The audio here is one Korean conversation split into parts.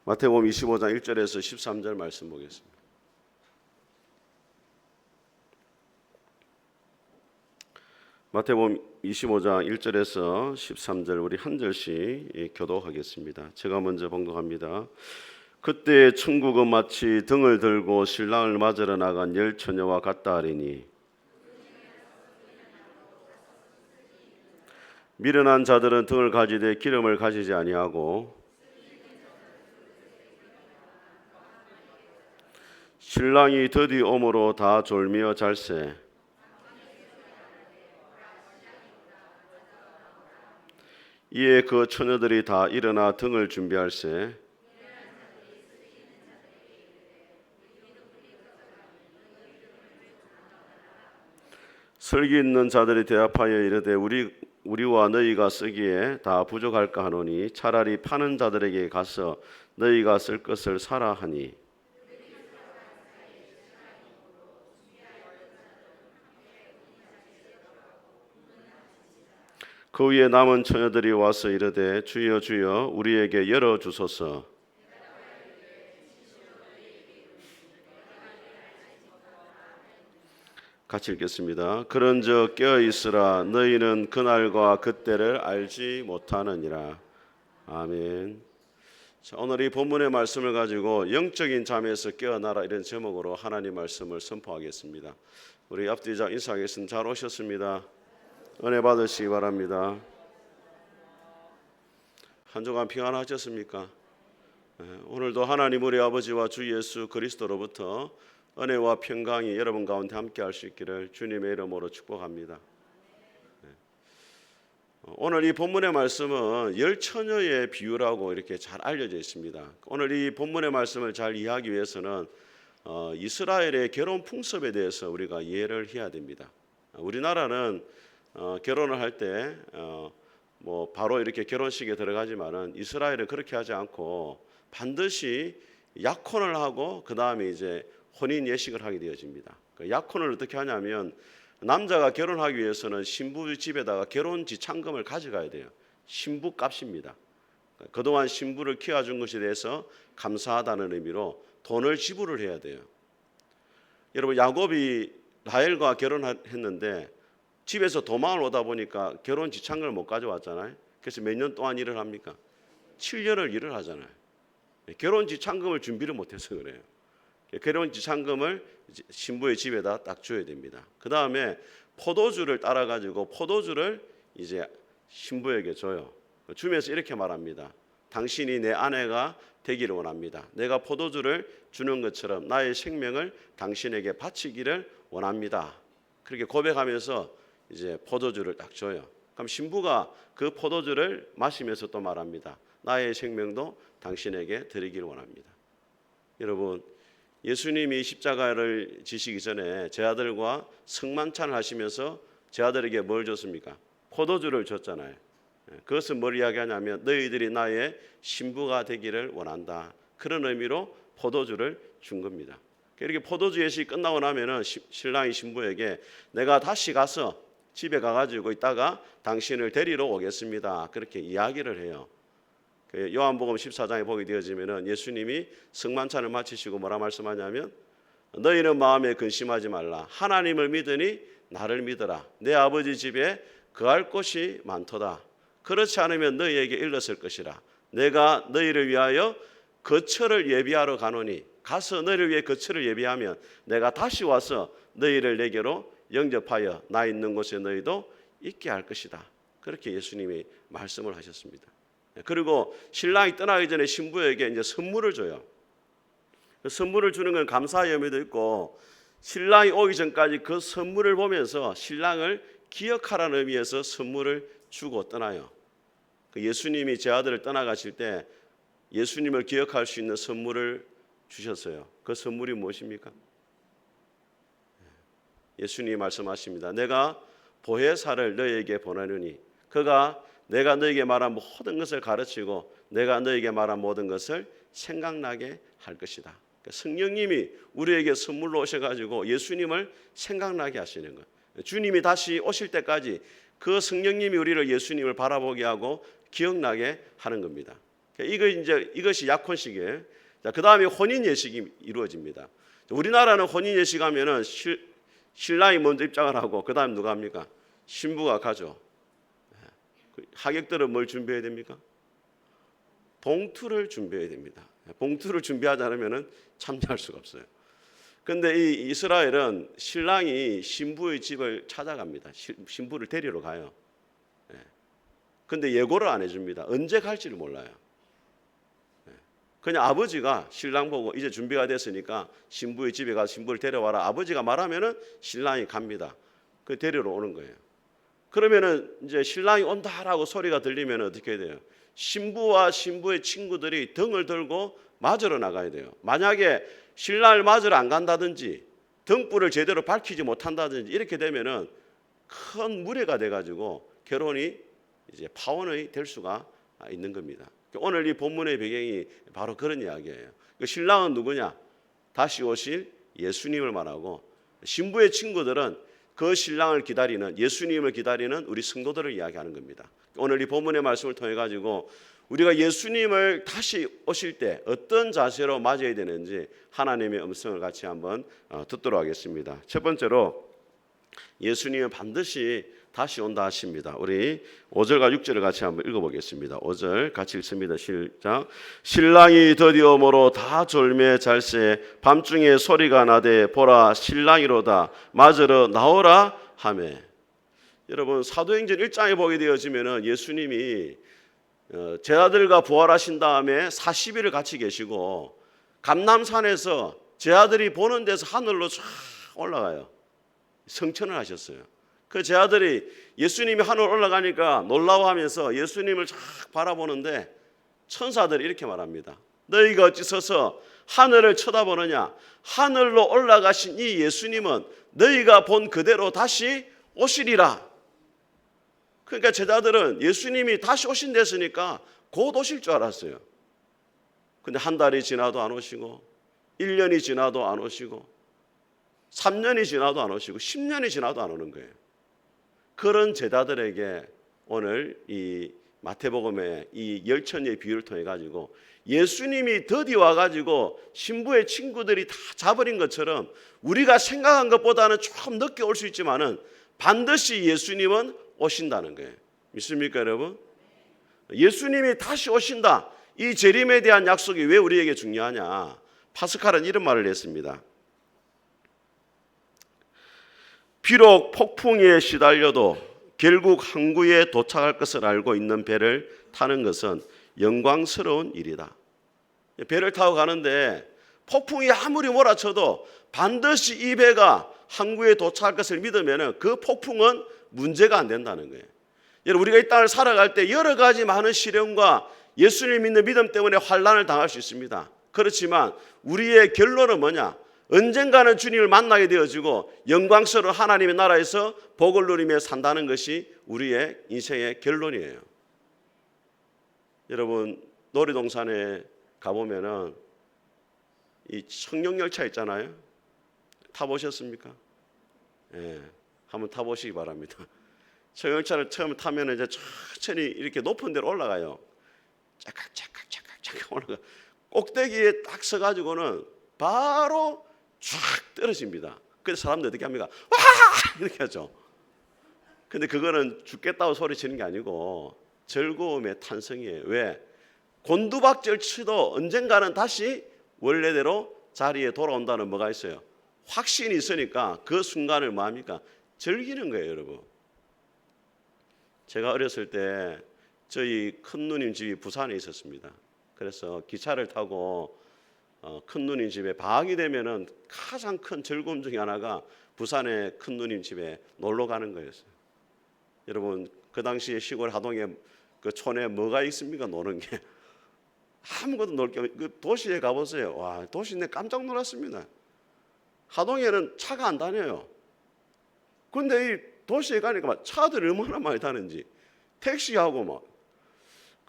마태복음 25장 1절에서 13절 말씀 보겠습니다. 마태복음 25장 1절에서 13절 우리 한 절씩 교독하겠습니다. 제가 먼저 봉독합니다. 그때 천국은 마치 등을 들고 신랑을 맞으러 나간 열 처녀와 같다 하리니 미련한 자들은 등을 가지되 기름을 가지지 아니하고 신랑이 드디 오므로 다 졸미어 잘세 이에 그 처녀들이 다 일어나 등을 준비할세 설기 있는 자들이 대답하여 이르되 우리와 너희가 쓰기에 다 부족할까 하노니 차라리 파는 자들에게 가서 너희가 쓸 것을 사라 하니 그 위에 남은 처녀들이 와서 이르되 주여 주여 우리에게 열어 주소서. 같이 읽겠습니다. 그런즉 깨어 있으라 너희는 그날과 그때를 알지 못하느니라. 아멘. 자, 오늘 이 본문의 말씀을 가지고 영적인 잠에서 깨어나라 이런 제목으로 하나님 말씀을 선포하겠습니다. 우리 앞뒤자 인사하겠습니다. 잘 오셨습니다. 은혜 받으시기 바랍니다. 한 주간 평안하셨습니까? 오늘도 하나님 우리 아버지와 주 예수 그리스도로부터 은혜와 평강이 여러분 가운데 함께 할 수 있기를 주님의 이름으로 축복합니다. 오늘 이 본문의 말씀은 열 처녀의 비유라고 이렇게 잘 알려져 있습니다. 오늘 이 본문의 말씀을 잘 이해하기 위해서는 이스라엘의 결혼 풍습에 대해서 우리가 이해를 해야 됩니다. 우리나라는 결혼을 할 때 바로 이렇게 결혼식에 들어가지만은 이스라엘은 그렇게 하지 않고 반드시 약혼을 하고 그 다음에 이제 혼인 예식을 하게 되어집니다. 약혼을 어떻게 하냐면 남자가 결혼하기 위해서는 신부 집에다가 결혼 지참금을 가져가야 돼요. 신부 값입니다. 그동안 신부를 키워준 것에 대해서 감사하다는 의미로 돈을 지불을 해야 돼요. 여러분 야곱이 라헬과 결혼했는데 집에서 도망을 오다 보니까 결혼 지참금을 못 가져왔잖아요. 그래서 몇 년 동안 일을 합니까? 7년을 일을 하잖아요. 결혼 지참금을 준비를 못해서 그래요. 결혼 지참금을 신부의 집에다 딱 줘야 됩니다. 그 다음에 포도주를 따라 가지고 포도주를 이제 신부에게 줘요. 주면서 이렇게 말합니다. 당신이 내 아내가 되기를 원합니다. 내가 포도주를 주는 것처럼 나의 생명을 당신에게 바치기를 원합니다. 그렇게 고백하면서 이제 포도주를 딱 줘요. 그럼 신부가 그 포도주를 마시면서 또 말합니다. 나의 생명도 당신에게 드리기를 원합니다. 여러분 예수님이 십자가를 지시기 전에 제 아들과 성만찬을 하시면서 제 아들에게 뭘 줬습니까? 포도주를 줬잖아요. 그것은 뭘 이야기하냐면 너희들이 나의 신부가 되기를 원한다. 그런 의미로 포도주를 준 겁니다. 이렇게 포도주 예식이 끝나고 나면은 신랑이 신부에게 내가 다시 가서 집에 가가지고 있다가 당신을 데리러 오겠습니다. 그렇게 이야기를 해요. 요한복음 14장에 보게 되어지면은 예수님이 성만찬을 마치시고 뭐라 말씀하냐면 너희는 마음에 근심하지 말라. 하나님을 믿으니 나를 믿어라. 내 아버지 집에 거할 곳이 많도다. 그렇지 않으면 너희에게 일렀을 것이라. 내가 너희를 위하여 거처를 예비하러 가노니 가서 너희를 위해 거처를 예비하면 내가 다시 와서 너희를 내게로 영접하여 나 있는 곳에 너희도 있게 할 것이다. 그렇게 예수님이 말씀을 하셨습니다. 그리고 신랑이 떠나기 전에 신부에게 이제 선물을 줘요. 선물을 주는 건 감사의 의미도 있고 신랑이 오기 전까지 그 선물을 보면서 신랑을 기억하라는 의미에서 선물을 주고 떠나요. 예수님이 제 아들을 떠나가실 때 예수님을 기억할 수 있는 선물을 주셨어요. 그 선물이 무엇입니까? 예수님이 말씀하십니다. 내가 보혜사를 너희에게 보내느니 그가 내가 너희에게 말한 모든 것을 가르치고 내가 너희에게 말한 모든 것을 생각나게 할 것이다. 성령님이 우리에게 선물로 오셔가지고 예수님을 생각나게 하시는 것. 주님이 다시 오실 때까지 그 성령님이 우리를 예수님을 바라보게 하고 기억나게 하는 겁니다. 이것이 약혼식이에요. 자, 그다음에 혼인 예식이 이루어집니다. 우리나라는 혼인 예식하면은 신랑이 먼저 입장을 하고 그다음 누가 합니까? 신부가 가죠. 하객들은 뭘 준비해야 됩니까? 봉투를 준비해야 됩니다. 봉투를 준비하지 않으면 참여할 수가 없어요. 근데 이 이스라엘은 신랑이 신부의 집을 찾아갑니다. 신부를 데리러 가요. 근데 예고를 안 해줍니다. 언제 갈지를 몰라요. 그냥 아버지가 신랑 보고 이제 준비가 됐으니까 신부의 집에 가서 신부를 데려와라. 아버지가 말하면은 신랑이 갑니다. 그 데리러 오는 거예요. 그러면은 이제 신랑이 온다라고 소리가 들리면 어떻게 돼요? 신부와 신부의 친구들이 등을 들고 맞으러 나가야 돼요. 만약에 신랑을 맞으러 안 간다든지 등불을 제대로 밝히지 못한다든지 이렇게 되면은 큰 무례가 돼가지고 결혼이 이제 파혼이 될 수가 있는 겁니다. 오늘 이 본문의 배경이 바로 그런 이야기예요. 신랑은 누구냐? 다시 오실 예수님을 말하고 신부의 친구들은 그 신랑을 기다리는 예수님을 기다리는 우리 성도들을 이야기하는 겁니다. 오늘 이 본문의 말씀을 통해 가지고 우리가 예수님을 다시 오실 때 어떤 자세로 맞아야 되는지 하나님의 음성을 같이 한번 듣도록 하겠습니다. 첫 번째로 예수님은 반드시 다시 온다 하십니다. 우리 5절과 6절을 같이 한번 읽어보겠습니다. 5절 같이 읽습니다. 시작. 신랑이 드디어 오므로 다 졸매 잘새 밤중에 소리가 나되 보라 신랑이로다 맞으러 나오라 하매. 여러분 사도행전 1장에 보게 되어지면 예수님이 제자들과 부활하신 다음에 40일을 같이 계시고 감람산에서 제자들이 보는 데서 하늘로 쫙 올라가요. 성천을 하셨어요. 그 제자들이 예수님이 하늘 올라가니까 놀라워하면서 예수님을 쫙 바라보는데 천사들이 이렇게 말합니다. 너희가 어찌 서서 하늘을 쳐다보느냐? 하늘로 올라가신 이 예수님은 너희가 본 그대로 다시 오시리라. 그러니까 제자들은 예수님이 다시 오신댔으니까 곧 오실 줄 알았어요. 근데 한 달이 지나도 안 오시고 1년이 지나도 안 오시고 3년이 지나도 안 오시고 10년이 지나도 안 오는 거예요. 그런 제자들에게 오늘 이 마태복음의 이 열천의 비유를 통해 가지고 예수님이 드디어 와가지고 신부의 친구들이 다 잡아버린 것처럼 우리가 생각한 것보다는 조금 늦게 올 수 있지만은 반드시 예수님은 오신다는 거예요. 믿습니까, 여러분? 예수님이 다시 오신다. 이 재림에 대한 약속이 왜 우리에게 중요하냐? 파스칼은 이런 말을 했습니다. 비록 폭풍에 시달려도 결국 항구에 도착할 것을 알고 있는 배를 타는 것은 영광스러운 일이다. 배를 타고 가는데 폭풍이 아무리 몰아쳐도 반드시 이 배가 항구에 도착할 것을 믿으면 그 폭풍은 문제가 안 된다는 거예요. 여러분 우리가 이 땅을 살아갈 때 여러 가지 많은 시련과 예수님 믿는 믿음 때문에 환난을 당할 수 있습니다. 그렇지만 우리의 결론은 뭐냐? 언젠가는 주님을 만나게 되어지고 영광스러운 하나님의 나라에서 복을 누리며 산다는 것이 우리의 인생의 결론이에요. 여러분 놀이동산에 가보면은 이 청룡열차 있잖아요. 타보셨습니까? 예, 한번 타보시기 바랍니다. 청룡열차를 처음 타면 이제 천천히 이렇게 높은 데로 올라가요. 짝깍 올라가. 꼭대기에 딱 서가지고는 바로 쫙 떨어집니다. 그래서 사람들 어떻게 합니까? 와! 이렇게 하죠. 근데 그거는 죽겠다고 소리치는 게 아니고 즐거움의 탄성이에요. 왜? 곤두박질 치도 언젠가는 다시 원래대로 자리에 돌아온다는 뭐가 있어요? 확신이 있으니까 그 순간을 뭐 합니까? 즐기는 거예요, 여러분. 제가 어렸을 때 저희 큰 누님 집이 부산에 있었습니다. 그래서 기차를 타고 큰 누님 집에 방학이 되면은 가장 큰 즐거움 중에 하나가 부산의 큰 누님 집에 놀러 가는 거였어요. 여러분 그 당시에 시골 하동에 그 촌에 뭐가 있습니까? 노는 게 아무것도 놀 게 없어요. 그 도시에 가보세요. 와 도시 내 깜짝 놀랐습니다. 하동에는 차가 안 다녀요. 근데 이 도시에 가니까 막 차들이 얼마나 많이 다는지 택시하고 막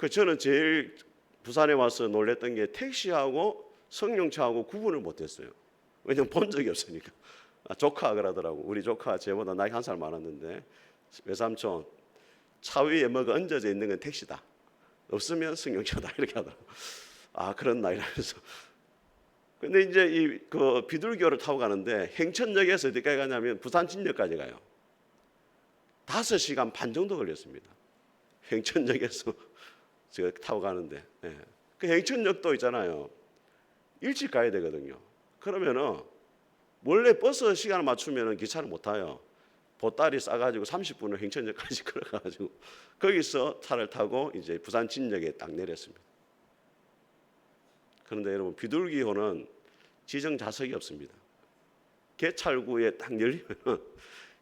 저는 제일 부산에 와서 놀랬던 게 택시하고 승용차하고 구분을 못했어요. 왜냐면 본 적이 없으니까. 조카 그러더라고. 우리 조카 제보다 나이 한 살 많았는데 외삼촌 차 위에 뭐가 얹어져 있는 건 택시다. 없으면 승용차다 이렇게 하더라고. 아 그렇나 이러면서. 근데 이제 그 비둘기호를 타고 가는데 행천역에서 어디까지 가냐면 부산 진역까지 가요. 5시간 반 정도 걸렸습니다. 행천역에서 제가 타고 가는데. 네. 그 행천역도 있잖아요. 일찍 가야 되거든요. 그러면은 원래 버스 시간을 맞추면 기차를 못 타요. 보따리 싸가지고 30분을 행천역까지 걸어가지고 거기서 차를 타고 이제 부산 진역에 딱 내렸습니다. 그런데 여러분 비둘기호는 지정 좌석이 없습니다. 개찰구에 딱 열리면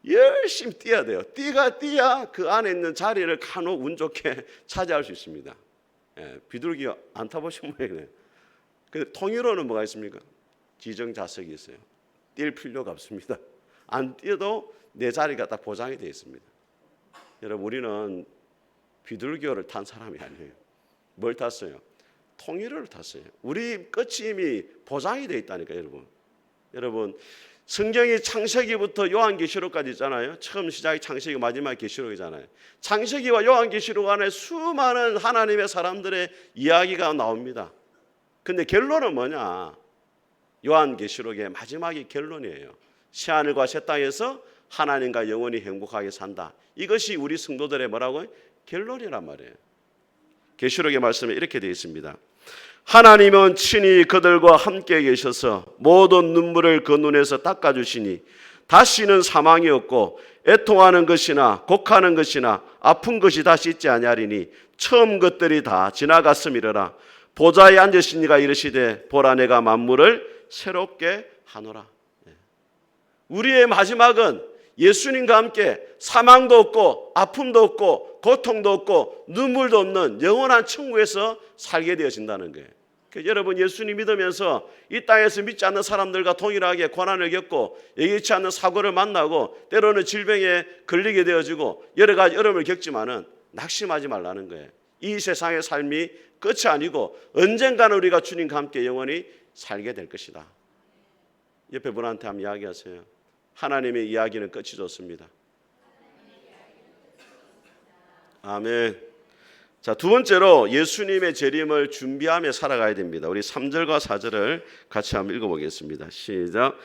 열심히 뛰어야 돼요. 뛰어야 그 안에 있는 자리를 간혹 운 좋게 차지할 수 있습니다. 예, 비둘기호 안 타보신 모양이네요. 근데 통일호는 뭐가 있습니까? 지정 좌석이 있어요. 뛸 필요가 없습니다. 안 뛰어도 내 자리가 딱 보장이 되어 있습니다. 여러분 우리는 비둘기호를 탄 사람이 아니에요. 뭘 탔어요? 통일호를 탔어요. 우리 끝이 이미 보장이 되어 있다니까 여러분 성경이 창세기부터 요한계시록까지 있잖아요. 처음 시작이 창세기, 마지막 계시록이잖아요. 창세기와 요한계시록 안에 수많은 하나님의 사람들의 이야기가 나옵니다. 근데 결론은 뭐냐? 요한계시록의 마지막이 결론이에요. 새하늘과 새 땅에서 하나님과 영원히 행복하게 산다. 이것이 우리 성도들의 뭐라고요? 결론이란 말이에요. 계시록의 말씀에 이렇게 되어 있습니다. 하나님은 친히 그들과 함께 계셔서 모든 눈물을 그 눈에서 닦아주시니 다시는 사망이 없고 애통하는 것이나 곡하는 것이나 아픈 것이 다시 있지 아니하리니 처음 것들이 다 지나갔음이러라. 보좌에 앉으신 이가 이르시되 보라 내가 만물을 새롭게 하노라. 우리의 마지막은 예수님과 함께 사망도 없고 아픔도 없고 고통도 없고 눈물도 없는 영원한 천국에서 살게 되어진다는 거예요. 여러분 예수님 믿으면서 이 땅에서 믿지 않는 사람들과 동일하게 고난을 겪고 예기치 않는 사고를 만나고 때로는 질병에 걸리게 되어지고 여러 가지 어려움을 겪지만은 낙심하지 말라는 거예요. 이 세상의 삶이 끝이 아니고 언젠가는 우리가 주님과 함께 영원히 살게 될 것이다. 옆에 분한테 한번 이야기하세요. 하나님의 이야기는 끝이 좋습니다. 아멘. 자, 두 번째로 예수님의 재림을 준비하며 살아가야 됩니다. 우리 3절과 4절을 같이 한번 읽어보겠습니다. 시작.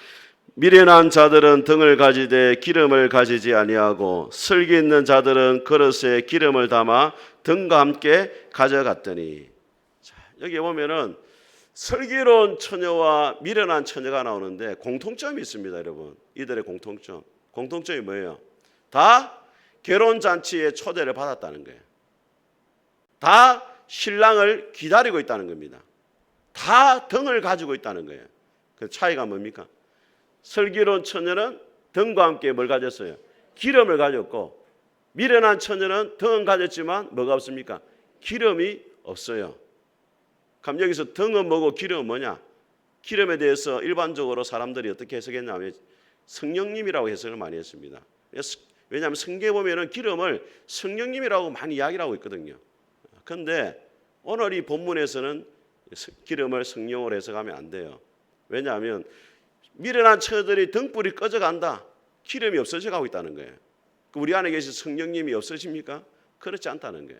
미련한 자들은 등을 가지되 기름을 가지지 아니하고 슬기 있는 자들은 그릇에 기름을 담아 등과 함께 가져갔더니. 자, 여기 보면은 슬기로운 처녀와 미련한 처녀가 나오는데 공통점이 있습니다, 여러분. 이들의 공통점이 뭐예요? 다 결혼잔치에 초대를 받았다는 거예요. 다 신랑을 기다리고 있다는 겁니다. 다 등을 가지고 있다는 거예요. 그 차이가 뭡니까? 슬기로운 처녀는 등과 함께 뭘 가졌어요? 기름을 가졌고, 미련한 처녀는 등은 가졌지만 뭐가 없습니까? 기름이 없어요. 그럼 여기서 등은 뭐고 기름은 뭐냐? 기름에 대해서 일반적으로 사람들이 어떻게 해석했냐면 성령님이라고 해석을 많이 했습니다. 왜냐하면 성경에 보면은 기름을 성령님이라고 많이 이야기를 하고 있거든요. 그런데 오늘 이 본문에서는 기름을 성령으로 해석하면 안 돼요. 왜냐하면 미련한 처들이 등불이 꺼져간다. 기름이 없어져 가고 있다는 거예요. 우리 안에 계신 성령님이 없어집니까? 그렇지 않다는 거예요.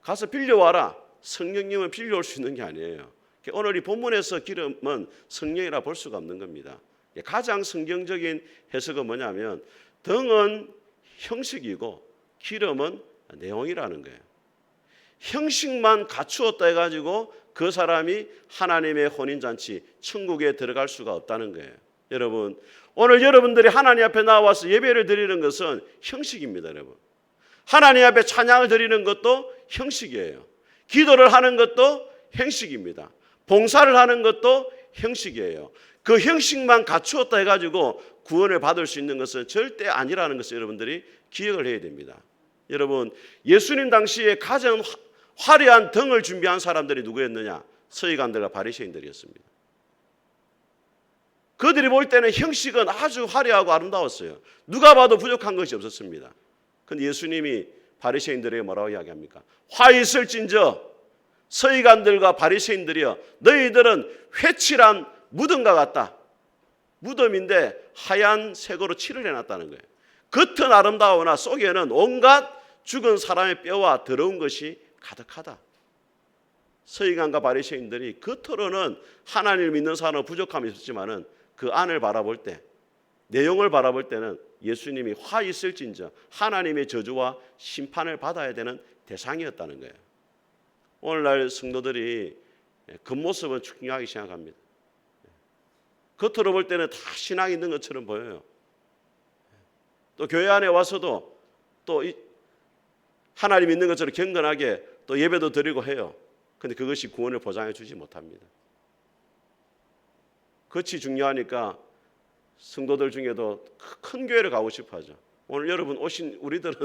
가서 빌려와라. 성령님은 빌려올 수 있는 게 아니에요. 오늘 이 본문에서 기름은 성령이라 볼 수가 없는 겁니다. 가장 성경적인 해석은 뭐냐면 등은 형식이고 기름은 내용이라는 거예요. 형식만 갖추었다 해가지고 그 사람이 하나님의 혼인잔치 천국에 들어갈 수가 없다는 거예요. 여러분 오늘 여러분들이 하나님 앞에 나와서 예배를 드리는 것은 형식입니다. 여러분 하나님 앞에 찬양을 드리는 것도 형식이에요. 기도를 하는 것도 형식입니다. 봉사를 하는 것도 형식이에요. 그 형식만 갖추었다 해가지고 구원을 받을 수 있는 것은 절대 아니라는 것을 여러분들이 기억을 해야 됩니다. 여러분 예수님 당시에 가장 화려한 등을 준비한 사람들이 누구였느냐? 서기관들과 바리새인들이었습니다. 그들이 볼 때는 형식은 아주 화려하고 아름다웠어요. 누가 봐도 부족한 것이 없었습니다. 그런데 예수님이 바리새인들에게 뭐라고 이야기합니까? 화 있을진저 서기관들과 바리새인들이여 너희들은 회칠한 무덤과 같다. 무덤인데 하얀 색으로 칠을 해놨다는 거예요. 겉은 아름다우나 속에는 온갖 죽은 사람의 뼈와 더러운 것이 가득하다. 서기관과 바리새인들이 겉으로는 하나님을 믿는 사람은 부족함이 있었지만은 그 안을 바라볼 때, 내용을 바라볼 때는 예수님이 화 있을진저 하나님의 저주와 심판을 받아야 되는 대상이었다는 거예요. 오늘날 성도들이 겉모습은 중요하게 생각합니다. 겉으로 볼 때는 다 신앙이 있는 것처럼 보여요. 또 교회 안에 와서도 또 하나님 있는 것처럼 경건하게 또 예배도 드리고 해요. 그런데 그것이 구원을 보장해 주지 못합니다. 그것이 중요하니까 성도들 중에도 큰 교회를 가고 싶어 하죠. 오늘 여러분 오신 우리들은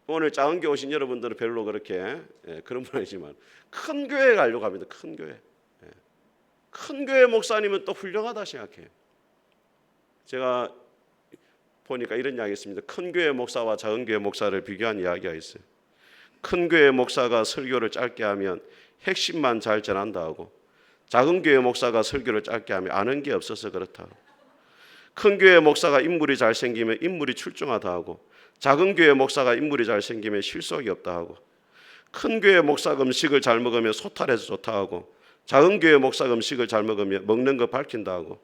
오늘 작은 교회 오신 여러분들은 별로 그렇게 그런 분 아니지만 큰 교회에 가려고 합니다. 큰 교회. 큰 교회 목사님은 또 훌륭하다 생각해요. 제가 보니까 이런 이야기 있습니다. 큰 교회 목사와 작은 교회 목사를 비교한 이야기가 있어요. 큰 교회 목사가 설교를 짧게 하면 핵심만 잘 전한다 하고, 작은 교회 목사가 설교를 짧게 하면 아는 게 없어서 그렇다 하고, 큰 교회 목사가 인물이 잘생기면 인물이 출중하다 하고, 작은 교회 목사가 인물이 잘생기면 실속이 없다 하고, 큰 교회 목사가 음식을 잘 먹으면 소탈해서 좋다 하고, 작은 교회 목사가 음식을 잘 먹으면 먹는 거 밝힌다 하고,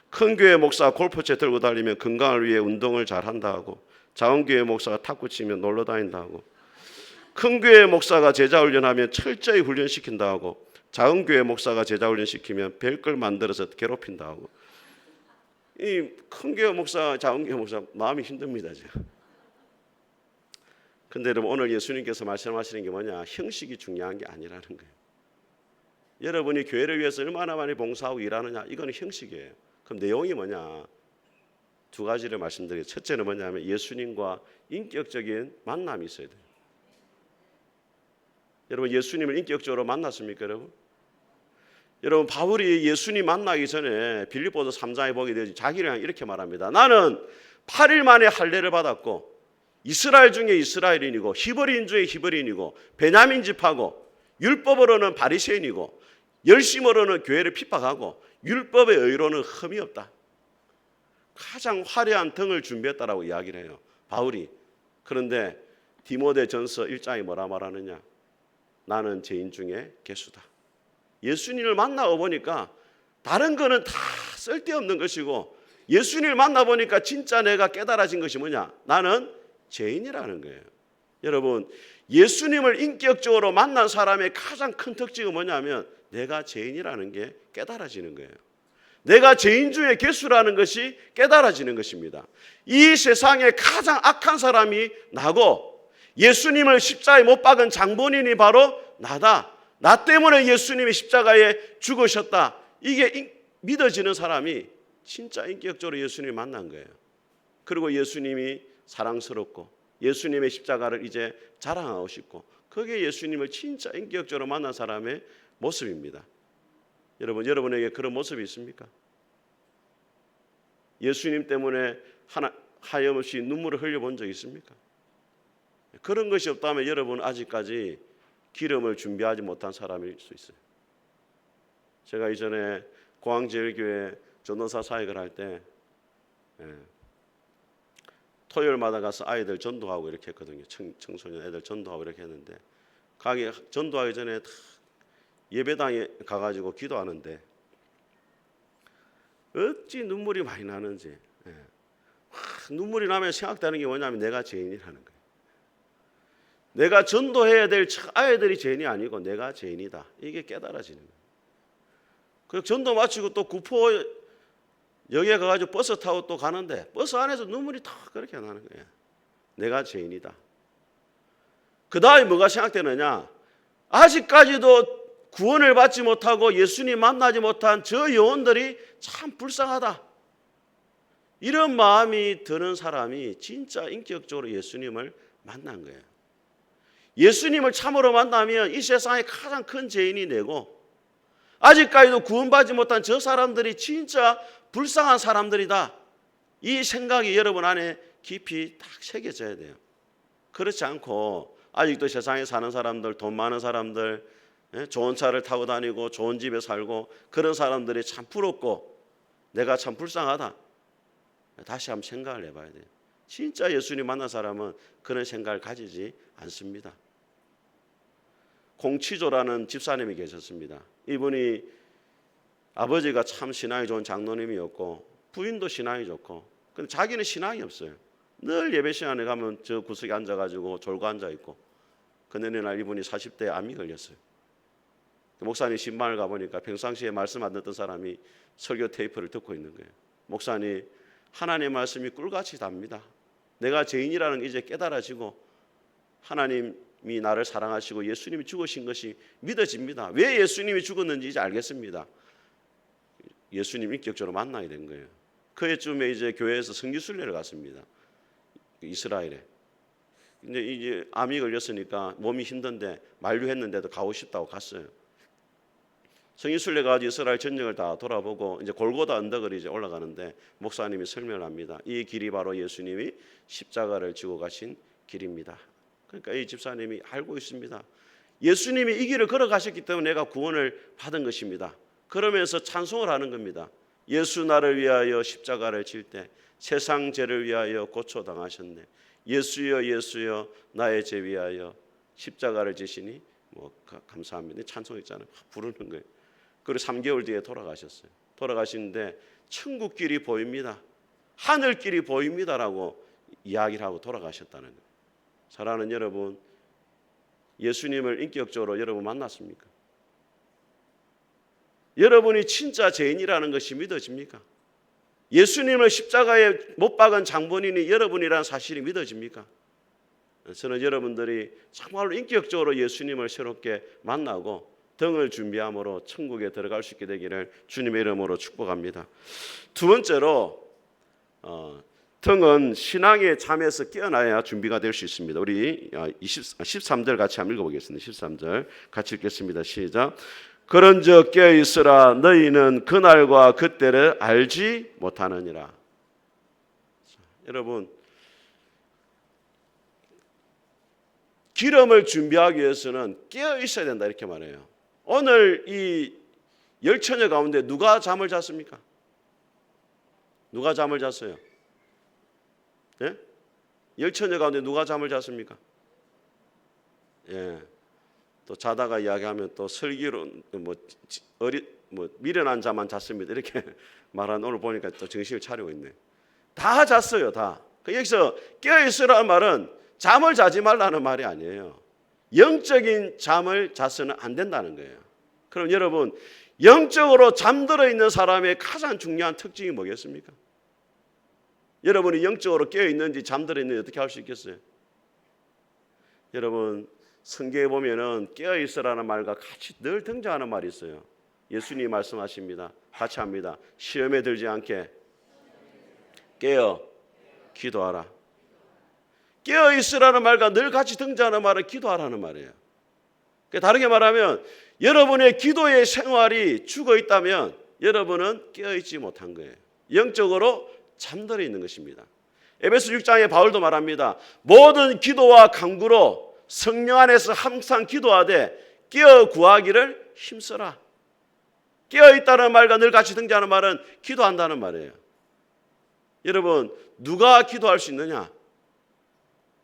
큰 교회 목사가 골프채 들고 다니면 건강을 위해 운동을 잘한다 하고, 작은 교회 목사가 탁구 치면 놀러 다닌다 하고, 큰 교회 목사가 제자 훈련하면 철저히 훈련시킨다 하고, 작은 교회 목사가 제자 훈련시키면 별걸 만들어서 괴롭힌다 하고, 이 큰 교회 목사, 작은 교회 목사 마음이 힘듭니다. 그런데 여러분 오늘 예수님께서 말씀하시는 게 뭐냐? 형식이 중요한 게 아니라는 거예요. 여러분이 교회를 위해서 얼마나 많이 봉사하고 일하느냐, 이거는 형식이에요. 그럼 내용이 뭐냐? 두 가지를 말씀드려요. 첫째는 뭐냐면 예수님과 인격적인 만남이 있어야 돼요. 여러분 예수님을 인격적으로 만났습니까, 여러분? 여러분 바울이 예수님 만나기 전에 빌립보서 3장에 보게 되지 자기를 이렇게 말합니다. 나는 8일 만에 할례를 받았고 이스라엘 중에 이스라엘인이고 히브리인 중에 히브리인이고 베냐민 집하고 율법으로는 바리새인이고 열심으로는 교회를 핍박하고 율법의 의로는 흠이 없다. 가장 화려한 등을 준비했다라고 이야기를 해요, 바울이. 그런데 디모데전서 1장이 뭐라 말하느냐? 나는 죄인 중에 괴수다. 예수님을 만나고 보니까 다른 거는 다 쓸데없는 것이고 예수님을 만나보니까 진짜 내가 깨달아진 것이 뭐냐? 나는 죄인이라는 거예요. 여러분 예수님을 인격적으로 만난 사람의 가장 큰 특징은 뭐냐면 내가 죄인이라는 게 깨달아지는 거예요. 내가 죄인 중에 괴수라는 것이 깨달아지는 것입니다. 이 세상에 가장 악한 사람이 나고 예수님을 십자가에 못 박은 장본인이 바로 나다. 나 때문에 예수님이 십자가에 죽으셨다. 이게 믿어지는 사람이 진짜 인격적으로 예수님을 만난 거예요. 그리고 예수님이 사랑스럽고 예수님의 십자가를 이제 자랑하고 싶고, 그게 예수님을 진짜 인격적으로 만난 사람의 모습입니다. 여러분에게 그런 모습이 있습니까? 예수님 때문에 하염없이 눈물을 흘려본 적 있습니까? 그런 것이 없다면 여러분 아직까지 기름을 준비하지 못한 사람일 수 있어요. 제가 이전에 공항제일교회 전도사 사역을 할 때 토요일마다 가서 아이들 전도하고 이렇게 했거든요. 청소년 애들 전도하고 이렇게 했는데 전도하기 전에 예배당에 가가지고 기도하는데 어찌 눈물이 많이 나는지. 눈물이 나면 생각되는 게 뭐냐면 내가 죄인이라는 거예요. 내가 전도해야 될 아이들이 죄인이 아니고 내가 죄인이다. 이게 깨달아지는 거예요. 그리고 전도 마치고 또 구포역에 가가지고 버스 타고 또 가는데 버스 안에서 눈물이 다 그렇게 나는 거예요. 내가 죄인이다. 그 다음에 뭐가 생각되느냐? 아직까지도 구원을 받지 못하고 예수님 만나지 못한 저 영혼들이 참 불쌍하다. 이런 마음이 드는 사람이 진짜 인격적으로 예수님을 만난 거예요. 예수님을 참으로 만나면 이 세상에 가장 큰 죄인이 내고 아직까지도 구원받지 못한 저 사람들이 진짜 불쌍한 사람들이다. 이 생각이 여러분 안에 깊이 딱 새겨져야 돼요. 그렇지 않고 아직도 세상에 사는 사람들, 돈 많은 사람들, 좋은 차를 타고 다니고 좋은 집에 살고 그런 사람들이 참 부럽고 내가 참 불쌍하다. 다시 한번 생각을 해봐야 돼요. 진짜 예수님 만난 사람은 그런 생각을 가지지 않습니다. 공치조라는 집사님이 계셨습니다. 이분이 아버지가 참 신앙이 좋은 장로님이었고 부인도 신앙이 좋고, 근데 자기는 신앙이 없어요. 늘 예배 시간에 가면 저 구석에 앉아가지고 졸고 앉아있고, 그날 이분이 40대에 암이 걸렸어요. 목사님 신방을 가보니까 평상시에 말씀 안 듣던 사람이 설교 테이프를 듣고 있는 거예요. 목사님, 하나님의 말씀이 꿀같이 답니다. 내가 죄인이라는 게 이제 깨달아지고 하나님이 나를 사랑하시고 예수님이 죽으신 것이 믿어집니다. 왜 예수님이 죽었는지 이제 알겠습니다. 예수님 인격적으로 만나게 된 거예요. 그 해쯤에 이제 교회에서 성지순례를 갔습니다. 이스라엘에. 근데 이제 암이 걸렸으니까 몸이 힘든데 만류했는데도 가고 싶다고 갔어요. 성지순례 가지고 이스라엘 전역을 다 돌아보고 이제 골고다 언덕을 이제 올라가는데 목사님이 설명을 합니다. 이 길이 바로 예수님이 십자가를 지고 가신 길입니다. 그러니까 이 집사님이 알고 있습니다. 예수님이 이 길을 걸어가셨기 때문에 내가 구원을 받은 것입니다. 그러면서 찬송을 하는 겁니다. 예수 나를 위하여 십자가를 질 때 세상 죄를 위하여 고초당하셨네. 예수여 예수여 나의 죄 위하여 십자가를 지시니 뭐 감사합니다. 찬송 있잖아요. 부르는 거예요. 그리고 3개월 뒤에 돌아가셨어요. 돌아가시는데 천국길이 보입니다. 하늘길이 보입니다라고 이야기를 하고 돌아가셨다는 거예요. 사랑하는 여러분, 예수님을 인격적으로 여러분 만났습니까? 여러분이 진짜 죄인이라는 것이 믿어집니까? 예수님을 십자가에 못 박은 장본인이 여러분이라는 사실이 믿어집니까? 저는 여러분들이 정말로 인격적으로 예수님을 새롭게 만나고 등을 준비함으로 천국에 들어갈 수 있게 되기를 주님의 이름으로 축복합니다. 두 번째로 등은 신앙의 잠에서 깨어나야 준비가 될 수 있습니다. 우리 13절 같이 한번 읽어보겠습니다. 13절 같이 읽겠습니다. 시작. 그런즉 깨어있으라. 너희는 그날과 그때를 알지 못하느니라. 자, 여러분, 기름을 준비하기 위해서는 깨어있어야 된다 이렇게 말해요. 오늘 이 열처녀 가운데 누가 잠을 잤습니까? 누가 잠을 잤어요? 예? 열처녀 가운데 누가 잠을 잤습니까? 예. 또 자다가 이야기하면 또 설기로 미련한 자만 잤습니다 이렇게 말한 오늘 보니까 또 정신을 차리고 있네. 다 잤어요, 다. 여기서 깨어있으라는 말은 잠을 자지 말라는 말이 아니에요. 영적인 잠을 자서는 안 된다는 거예요. 그럼 여러분, 영적으로 잠들어 있는 사람의 가장 중요한 특징이 뭐겠습니까? 여러분이 영적으로 깨어 있는지 잠들어 있는지 어떻게 알 수 있겠어요? 여러분, 성경에 보면은 깨어 있으라는 말과 같이 늘 등장하는 말이 있어요. 예수님이 말씀하십니다. 같이 합니다. 시험에 들지 않게 깨어 기도하라. 깨어 있으라는 말과 늘 같이 등장하는 말은 기도하라는 말이에요. 다르게 말하면 여러분의 기도의 생활이 죽어 있다면 여러분은 깨어 있지 못한 거예요. 영적으로 잠들어 있는 것입니다. 에베소 6장에 바울도 말합니다. 모든 기도와 간구로 성령 안에서 항상 기도하되 깨어 구하기를 힘써라. 깨어 있다는 말과 늘 같이 등장하는 말은 기도한다는 말이에요. 여러분, 누가 기도할 수 있느냐?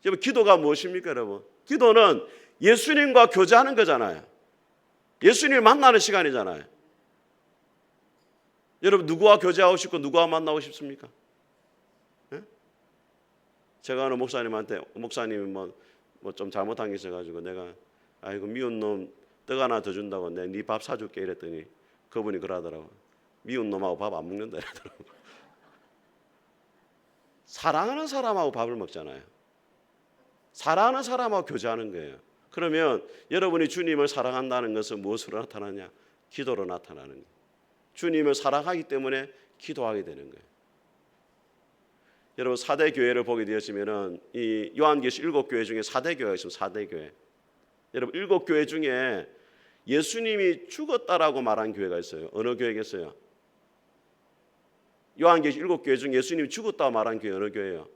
여러분, 기도가 무엇입니까, 여러분? 기도는 예수님과 교제하는 거잖아요. 예수님을 만나는 시간이잖아요. 여러분, 누구와 교제하고 싶고 누구와 만나고 싶습니까? 네? 제가 어느 목사님한테 목사님이 뭐 좀 잘못한 게 있어가지고 내가 아이고 미운 놈 떡 하나 더 준다고 내가 네 밥 사줄게 이랬더니 그분이 그러더라고. 미운 놈하고 밥 안 먹는다 이러더라고. 사랑하는 사람하고 밥을 먹잖아요. 사랑하는 사람하고 교제하는 거예요. 그러면 여러분이 주님을 사랑한다는 것은 무엇으로 나타나냐? 기도로 나타나는 거예요. 주님을 사랑하기 때문에 기도하게 되는 거예요. 여러분, 4대 교회를 보게 되었으면은 이 요한계시 7교회 중에 4대 교회가 있습니다. 4대 교회. 여러분, 7교회 중에 예수님이 죽었다라고 말한 교회가 있어요. 어느 교회겠어요? 요한계시 7교회 중에 예수님이 죽었다고 말한 교회 어느 교회예요?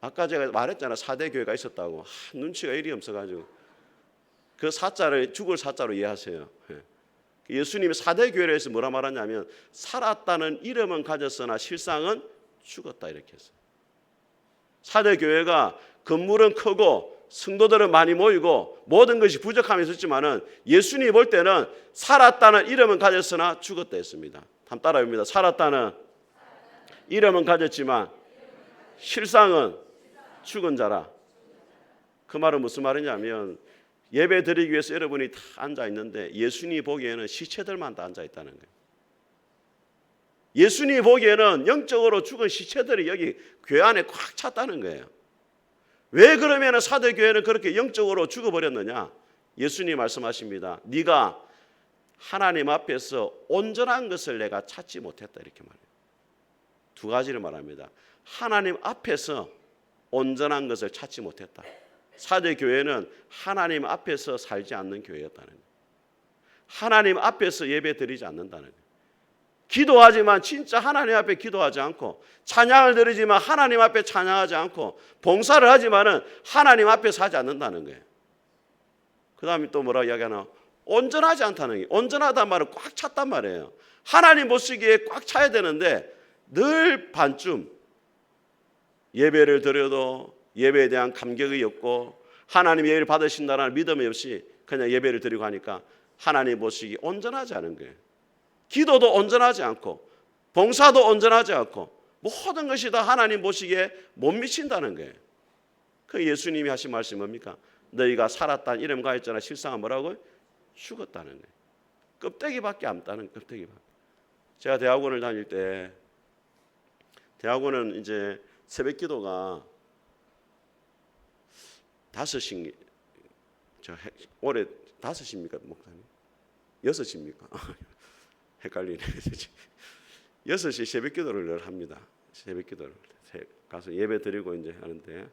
아까 제가 말했잖아요. 4대 교회가 있었다고. 눈치가 일이 없어가지고 그 사자를 죽을 사자로 이해하세요. 예수님이 4대 교회를 해서 뭐라 말하냐면 살았다는 이름은 가졌으나 실상은 죽었다 이렇게 했어요. 4대 교회가 건물은 크고 성도들은 많이 모이고 모든 것이 부족함이 있었지만은 예수님이 볼 때는 살았다는 이름은 가졌으나 죽었다 했습니다. 한번 따라합니다. 살았다는 이름은 가졌지만 실상은 죽은 자라. 그 말은 무슨 말이냐면 예배 드리기 위해서 여러분이 다 앉아 있는데 예수님이 보기에는 시체들만 다 앉아 있다는 거예요. 예수님이 보기에는 영적으로 죽은 시체들이 여기 교회 안에 꽉 찼다는 거예요. 왜 그러면 사도교회는 그렇게 영적으로 죽어버렸느냐? 예수님이 말씀하십니다. 네가 하나님 앞에서 온전한 것을 내가 찾지 못했다 이렇게 말해요. 두 가지를 말합니다. 하나님 앞에서 온전한 것을 찾지 못했다. 사도교회는 하나님 앞에서 살지 않는 교회였다는 거예요. 하나님 앞에서 예배 드리지 않는다는 거예요. 기도하지만 진짜 하나님 앞에 기도하지 않고 찬양을 드리지만 하나님 앞에 찬양하지 않고 봉사를 하지만은 하나님 앞에서 하지 않는다는 거예요. 그 다음에 또 뭐라 이야기하나? 온전하지 않다는 게, 온전하단 말은 꽉 찼단 말이에요. 하나님 보시기에 꽉 차야 되는데 늘 반쯤 예배를 드려도 예배에 대한 감격이 없고 하나님 예배를 받으신다는 믿음이 없이 그냥 예배를 드리고 하니까 하나님 보시기에 온전하지 않은 거예요. 기도도 온전하지 않고 봉사도 온전하지 않고 모든 것이 다 하나님 보시기에 못 미친다는 거예요. 그 예수님이 하신 말씀이 뭡니까? 너희가 살았다는 이름 가졌잖아. 실상은 뭐라고요? 죽었다는 거예요. 껍데기밖에 안 따는 껍데기밖에. 제가 대학원을 다닐 때 대학원은 이제 새벽 기도가 5시 올해 5시입니까 목사님? 6시입니까? 헷갈리네. 6시 새벽 기도를 늘 합니다. 새벽 기도를 가서 예배 드리고 이제 하는데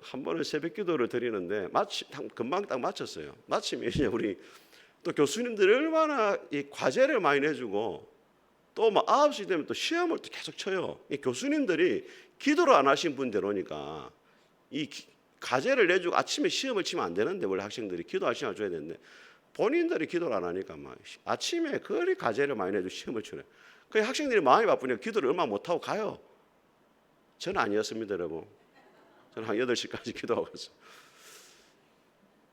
한 번은 새벽 기도를 드리는데 금방 딱 마쳤어요. 마치면 이제 우리 또 교수님들이 얼마나 이 과제를 많이 내주고 또 막 9시 되면 또 시험을 또 계속 쳐요. 이 교수님들이 기도를 안 하신 분들 오니까 이 과제를 내주고 아침에 시험을 치면 안 되는데 원래 학생들이 기도할 시간을 줘야 되는데 본인들이 기도를 안 하니까 막 아침에 그리 과제를 많이 내주고 시험을 치네. 그 학생들이 마음이 바쁘니까 기도를 얼마 못하고 가요. 저는 아니었습니다, 여러분. 저는 한 8시까지 기도하고 갔어요.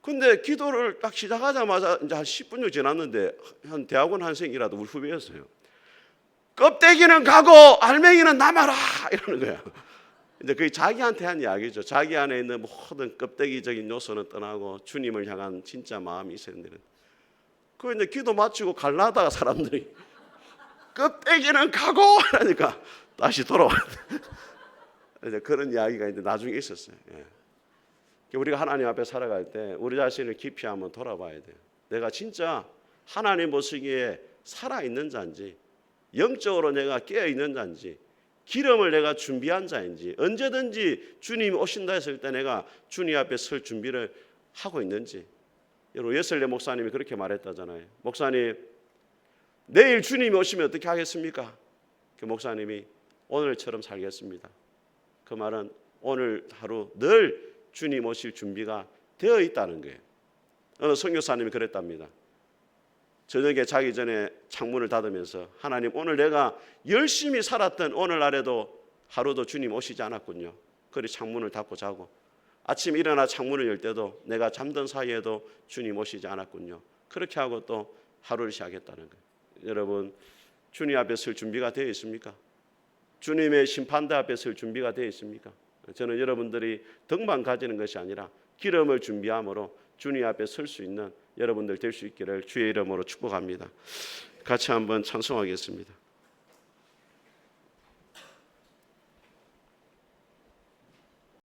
근데 기도를 딱 시작하자마자 이제 한 10분 정도 지났는데 한 대학원 학생이라도 우리 후배였어요. 껍데기는 가고 알맹이는 남아라 이러는 거야. 이제 그게 자기한테 한 이야기죠. 자기 안에 있는 모든 껍데기적인 요소는 떠나고 주님을 향한 진짜 마음이 있어야 되는. 그 이제 기도 마치고 갈라다가 사람들이 껍데기는 가고 하니까 다시 돌아와. 이제 그런 이야기가 이제 나중에 있었어요. 예. 우리가 하나님 앞에 살아갈 때 우리 자신을 깊이 한번 돌아봐야 돼요. 내가 진짜 하나님 보시기에 살아 있는 자인지, 영적으로 내가 깨어 있는 자인지, 기름을 내가 준비한 자인지, 언제든지 주님이 오신다 했을 때 내가 주님 앞에 설 준비를 하고 있는지. 여러분 예슬레 목사님이 그렇게 말했다잖아요. 목사님 내일 주님이 오시면 어떻게 하겠습니까? 그 목사님이 오늘처럼 살겠습니다. 그 말은 오늘 하루 늘 주님 오실 준비가 되어 있다는 거예요. 어느 선교사님이 그랬답니다. 저녁에 자기 전에 창문을 닫으면서 하나님 오늘 내가 열심히 살았던 오늘날에도 하루도 주님 오시지 않았군요. 그리 창문을 닫고 자고 아침 일어나 창문을 열 때도 내가 잠든 사이에도 주님 오시지 않았군요. 그렇게 하고 또 하루를 시작했다는 거예요. 여러분 주님 앞에 설 준비가 되어 있습니까? 주님의 심판대 앞에 설 준비가 되어 있습니까? 저는 여러분들이 덕만 가지는 것이 아니라 기름을 준비함으로 주님 앞에 설 수 있는 여러분들 될 수 있기를 주의 이름으로 축복합니다. 같이 한번 찬송하겠습니다.